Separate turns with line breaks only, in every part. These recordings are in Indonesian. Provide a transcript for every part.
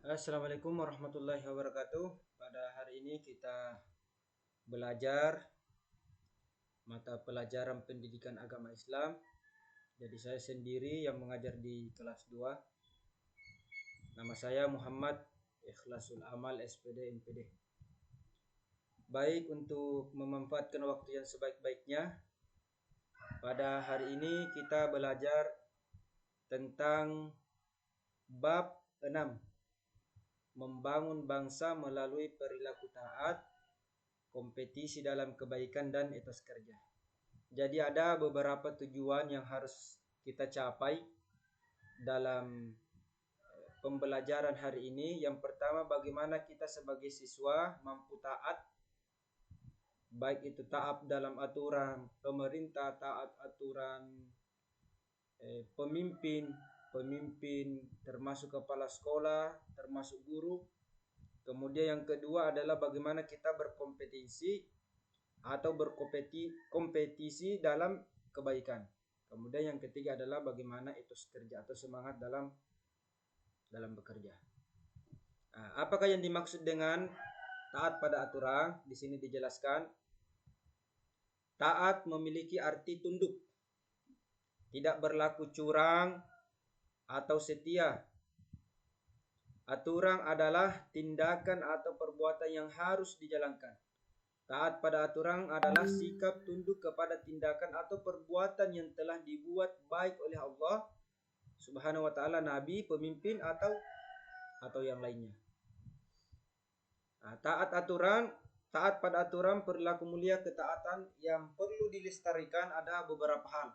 Assalamualaikum warahmatullahi wabarakatuh. Pada hari ini kita belajar mata pelajaran pendidikan agama Islam. Jadi saya sendiri yang mengajar di kelas 2. Nama saya Muhammad Ikhlasul Amal SPD MPD. Baik, untuk memanfaatkan waktu yang sebaik-baiknya, pada hari ini kita belajar tentang bab 6. Membangun bangsa melalui perilaku taat, kompetisi dalam kebaikan dan etos kerja. Jadi ada beberapa tujuan yang harus kita capai dalam pembelajaran hari ini. Yang pertama, bagaimana kita sebagai siswa mampu taat, baik itu taat dalam aturan pemerintah, taat aturan pemimpin termasuk kepala sekolah, termasuk guru. Kemudian yang kedua adalah bagaimana kita berkompetisi atau berkompetisi dalam kebaikan. Kemudian yang ketiga adalah bagaimana etos kerja atau semangat dalam bekerja. Nah, apakah yang dimaksud dengan taat pada aturan? Di sini dijelaskan, taat memiliki arti tunduk, tidak berlaku curang atau setia. Aturan adalah tindakan atau perbuatan yang harus dijalankan. Taat pada aturan adalah sikap tunduk kepada tindakan atau perbuatan yang telah dibuat baik oleh Allah Subhanahu wa taala, nabi, pemimpin atau yang lainnya. Nah, taat pada aturan, perilaku mulia, ketaatan yang perlu dilestarikan ada beberapa hal.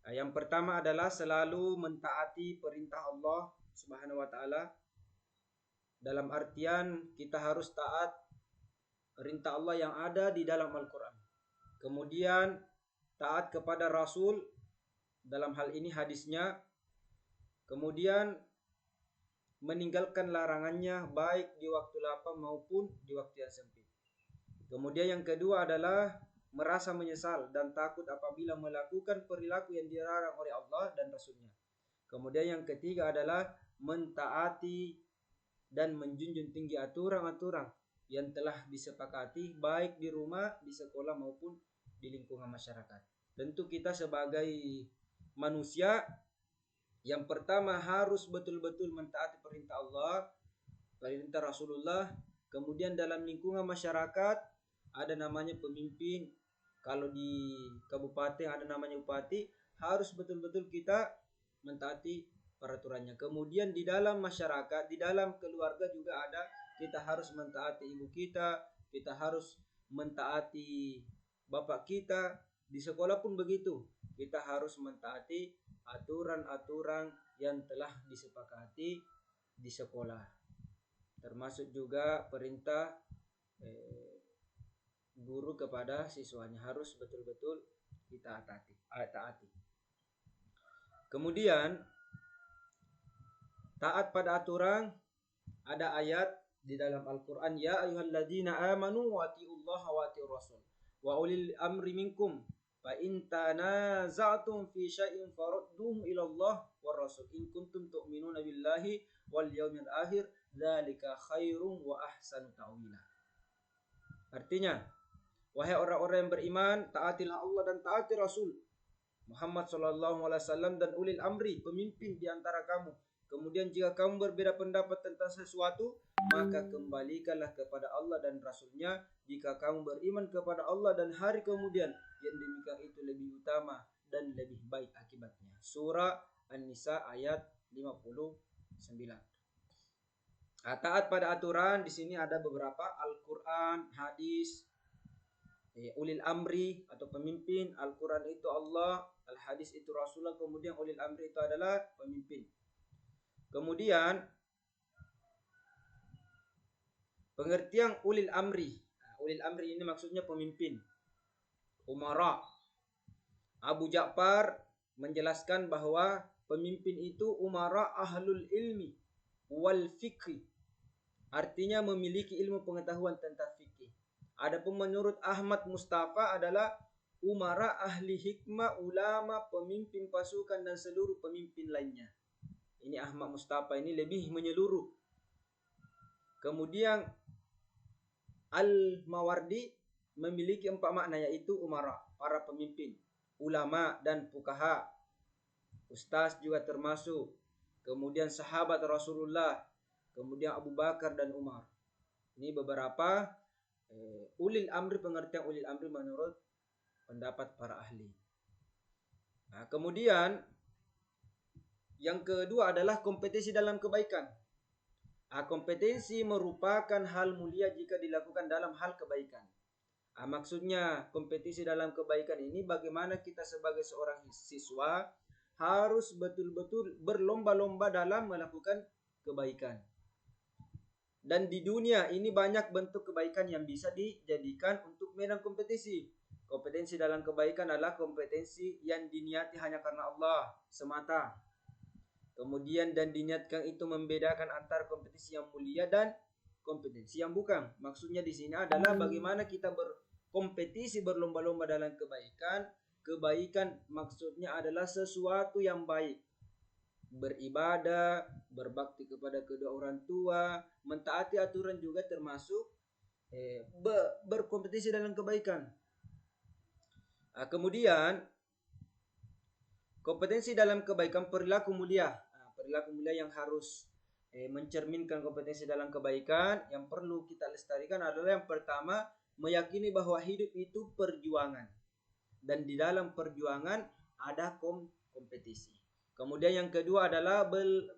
Nah, yang pertama adalah selalu mentaati perintah Allah Subhanahu wa taala. Dalam artian kita harus taat perintah Allah yang ada di dalam Al-Quran. Kemudian taat kepada Rasul, dalam hal ini hadisnya. Kemudian meninggalkan larangannya baik di waktu lapang maupun di waktu yang sempit. Kemudian yang kedua adalah merasa menyesal dan takut apabila melakukan perilaku yang dilarang oleh Allah dan Rasulnya. Kemudian yang ketiga adalah mentaati dan menjunjung tinggi aturan-aturan yang telah disepakati baik di rumah, di sekolah maupun di lingkungan masyarakat. Tentu kita sebagai manusia, yang pertama harus betul-betul mentaati perintah Allah, perintah Rasulullah. Kemudian dalam lingkungan masyarakat ada namanya pemimpin. Kalau di kabupaten ada namanya bupati, harus betul-betul kita mentaati peraturannya. Kemudian di dalam masyarakat, di dalam keluarga juga ada, kita harus mentaati ibu kita harus mentaati bapak kita, di sekolah pun begitu. Kita harus mentaati aturan-aturan yang telah disepakati di sekolah. Termasuk juga perintah guru kepada siswanya harus betul-betul kita taati. Kemudian taat pada aturan, ada ayat di dalam Al-Quran, ya ayyuhalladzina amanu wa atiullaha wa atiur rasul wa ulil amri minkum fa in tanaza'tum fi syai'in farudduhu ila Allah war rasul in kuntum tu'minuna billahi wal yaumil akhir dzalika khairum wa ahsanu ta'wila. Artinya, wahai orang-orang yang beriman, taatilah Allah dan taati Rasul Muhammad SAW dan ulil amri, pemimpin di antara kamu. Kemudian jika kamu berbeda pendapat tentang sesuatu, maka kembalikanlah kepada Allah dan Rasulnya. Jika kamu beriman kepada Allah dan hari kemudian, yang demikian itu lebih utama dan lebih baik akibatnya. Surah An-Nisa ayat 59. Taat pada aturan, di sini ada beberapa, Al-Quran, hadis, ulil amri atau pemimpin. Al-Quran itu Allah, al-hadis itu Rasulullah, kemudian ulil amri itu adalah pemimpin. Kemudian pengertian ulil amri. Ulil amri ini maksudnya pemimpin, umara. Abu Ja'far menjelaskan bahwa pemimpin itu umara ahlul ilmi wal fikri. Artinya memiliki ilmu pengetahuan tentang fikih. Adapun menurut Ahmad Mustafa adalah umara ahli hikmah, ulama, pemimpin pasukan dan seluruh pemimpin lainnya. Ini Ahmad Mustafa ini lebih menyeluruh. Kemudian Al-Mawardi memiliki 4 makna, yaitu umara, para pemimpin, ulama dan fuqaha, ustaz juga termasuk, kemudian sahabat Rasulullah, kemudian Abu Bakar dan Umar. Ini beberapa ulil amri, pengertian ulil amri menurut pendapat para ahli. Nah, kemudian yang kedua adalah kompetensi dalam kebaikan. Kompetensi merupakan hal mulia jika dilakukan dalam hal kebaikan. Maksudnya kompetensi dalam kebaikan ini bagaimana kita sebagai seorang siswa harus betul-betul berlomba-lomba dalam melakukan kebaikan. Dan di dunia ini banyak bentuk kebaikan yang bisa dijadikan untuk medan kompetisi. Kompetensi dalam kebaikan adalah kompetensi yang diniati hanya karena Allah semata. Kemudian dan diniatkan itu membedakan antara kompetisi yang mulia dan kompetensi yang bukan. Maksudnya di sini adalah bagaimana kita berkompetisi, berlomba-lomba dalam kebaikan. Kebaikan maksudnya adalah sesuatu yang baik. Beribadah, berbakti kepada kedua orang tua, mentaati aturan juga termasuk berkompetisi dalam kebaikan. Kemudian kompetensi dalam kebaikan, perilaku mulia. Perilaku mulia yang harus mencerminkan kompetensi dalam kebaikan yang perlu kita lestarikan adalah yang pertama, meyakini bahwa hidup itu perjuangan. Dan di dalam perjuangan ada kompetisi. Kemudian yang kedua adalah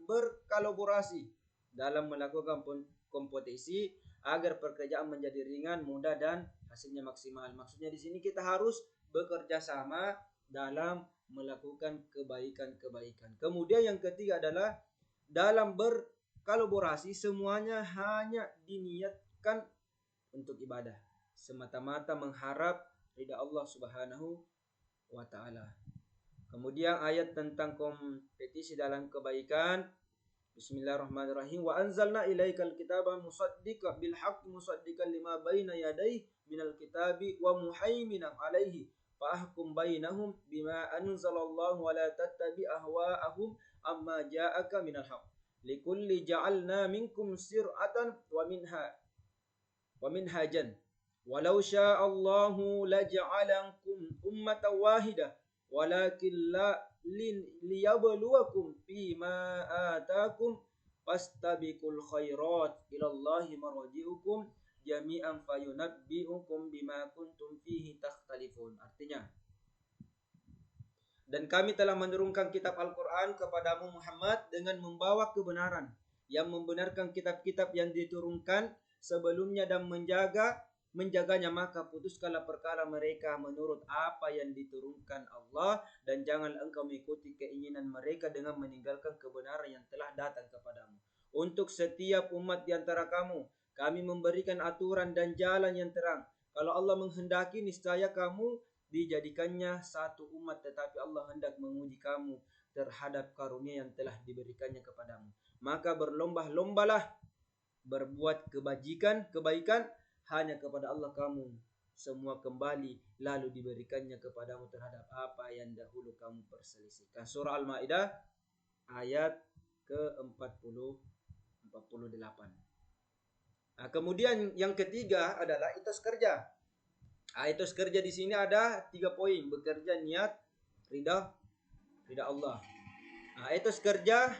berkolaborasi dalam melakukan kompetisi agar pekerjaan menjadi ringan, mudah dan hasilnya maksimal. Maksudnya di sini kita harus bekerja sama dalam melakukan kebaikan-kebaikan. Kemudian yang ketiga adalah dalam berkolaborasi semuanya hanya diniatkan untuk ibadah, semata-mata mengharap ridha Allah Subhanahu wa taala. Kemudian ayat tentang kompetisi dalam kebaikan. Bismillahirrahmanirrahim. Wa anzalna ilaikal kitaba musaddiqan bil haqqi musaddiqan lima baina yadayhi minal kitabi wa muhaiminan alaihi fahkum bainahum bima anzalallahu wa la tattabi ahwa'ahum amma ja'aka minal haqq likulli ja'alna minkum sir'atan wa minhajan walau sya'allahu laja'alakum ummatan wahidah walakin la liyabluwakum fima atakum fastabiqul khairat ilallahi marji'ukum jami'an fayunabbi'ukum bima kuntum fihi takhtalifun. Artinya, dan kami telah menurunkan kitab Al-Quran kepadamu Muhammad dengan membawa kebenaran yang membenarkan kitab-kitab yang diturunkan sebelumnya dan menjaganya, maka putuskanlah perkara mereka menurut apa yang diturunkan Allah dan jangan engkau mengikuti keinginan mereka dengan meninggalkan kebenaran yang telah datang kepadamu. Untuk setiap umat di antara kamu kami memberikan aturan dan jalan yang terang. Kalau Allah menghendaki niscaya kamu dijadikannya satu umat, tetapi Allah hendak menguji kamu terhadap karunia yang telah diberikannya kepadamu. Maka berlomba-lombalah berbuat kebaikan hanya kepada Allah kamu semua kembali, lalu diberikannya kepadamu terhadap apa yang dahulu kamu perselisihkan. Surah Al-Maidah ayat ke-48. Kemudian yang ketiga adalah etos kerja. Etos kerja di sini ada 3 poin. Bekerja niat ridha Allah. Etos kerja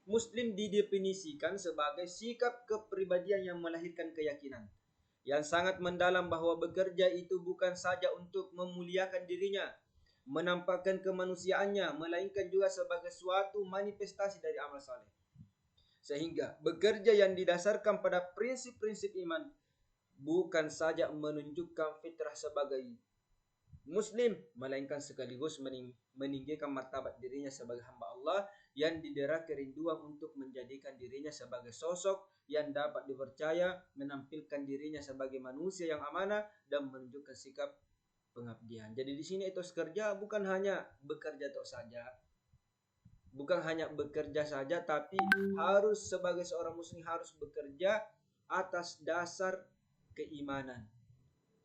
Muslim didefinisikan sebagai sikap kepribadian yang melahirkan keyakinan yang sangat mendalam bahwa bekerja itu bukan saja untuk memuliakan dirinya, menampakkan kemanusiaannya, melainkan juga sebagai suatu manifestasi dari amal saleh. Sehingga bekerja yang didasarkan pada prinsip-prinsip iman bukan saja menunjukkan fitrah sebagai Muslim, melainkan sekaligus meninggikan martabat dirinya sebagai hamba Allah yang didera kerinduan untuk menjadikan dirinya sebagai sosok yang dapat dipercaya, menampilkan dirinya sebagai manusia yang amanah dan menunjukkan sikap pengabdian. Jadi di sini etos kerja bukan hanya bekerja saja, tapi harus sebagai seorang muslim harus bekerja atas dasar keimanan.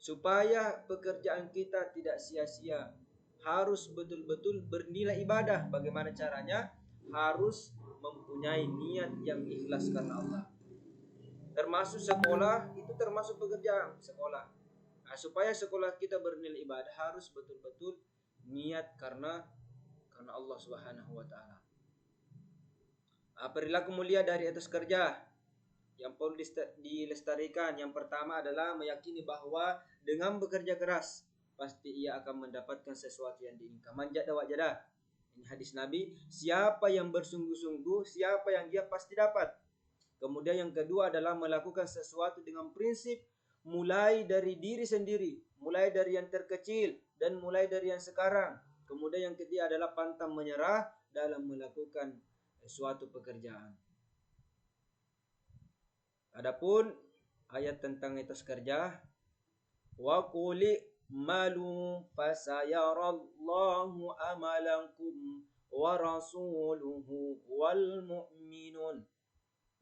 Supaya pekerjaan kita tidak sia-sia, harus betul-betul bernilai ibadah. Bagaimana caranya? Harus mempunyai niat yang ikhlas karena Allah. Termasuk sekolah, itu termasuk pekerjaan sekolah. Nah, supaya sekolah kita bernilai ibadah harus betul-betul niat karena Allah Subhanahu wa taala. Perilaku mulia dari etos kerja yang perlu dilestarikan. Yang pertama adalah meyakini bahwa dengan bekerja keras pasti ia akan mendapatkan sesuatu yang diinginkan. Man jada wajada. Ini hadis Nabi, siapa yang bersungguh-sungguh, siapa yang dia pasti dapat. Kemudian yang kedua adalah melakukan sesuatu dengan prinsip mulai dari diri sendiri, mulai dari yang terkecil dan mulai dari yang sekarang. Kemudian yang ketiga adalah pantang menyerah dalam melakukan suatu pekerjaan. Adapun ayat tentang etos kerja, wa quli malu fasayarallahu amalakum wa rasuluhu wal mu'minun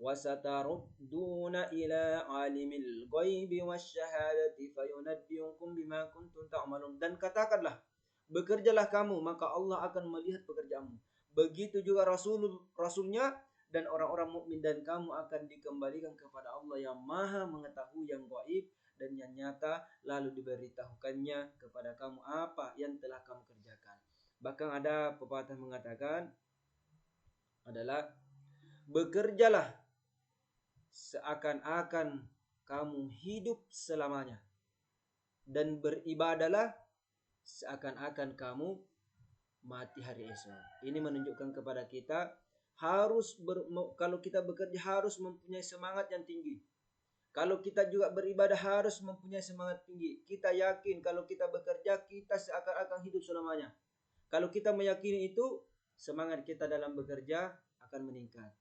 وستردون إلى عالم الغيب والشهادة فينبئكم بما كنتم تعملون. Dan katakanlah, bekerjalah kamu maka Allah akan melihat pekerjaanmu. Begitu juga rasulnya dan orang-orang mukmin, dan kamu akan dikembalikan kepada Allah yang Maha mengetahui yang gaib dan yang nyata, lalu diberitahukannya kepada kamu apa yang telah kamu kerjakan. Bahkan ada pepatah mengatakan adalah bekerjalah seakan-akan kamu hidup selamanya, dan beribadahlah seakan-akan kamu mati hari esok. Ini menunjukkan kepada kita kalau kita bekerja harus mempunyai semangat yang tinggi. Kalau kita juga beribadah harus mempunyai semangat tinggi. Kita yakin kalau kita bekerja kita seakan-akan hidup selamanya. Kalau kita meyakini itu, semangat kita dalam bekerja akan meningkat.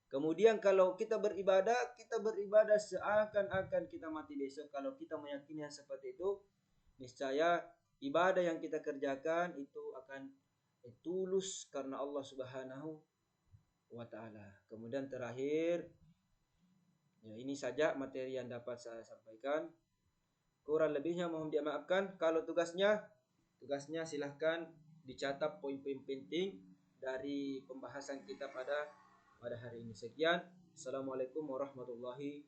Kemudian kalau kita beribadah seakan-akan kita mati besok. Kalau kita meyakini seperti itu, niscaya ibadah yang kita kerjakan itu akan tulus karena Allah Subhanahu wa taala. Kemudian terakhir, ya ini saja materi yang dapat saya sampaikan. Kurang lebihnya mohon dimaafkan. Kalau tugasnya silahkan dicatat poin-poin penting dari pembahasan kita pada hari ini. Sekian. Assalamualaikum warahmatullahi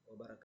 wabarakatuh.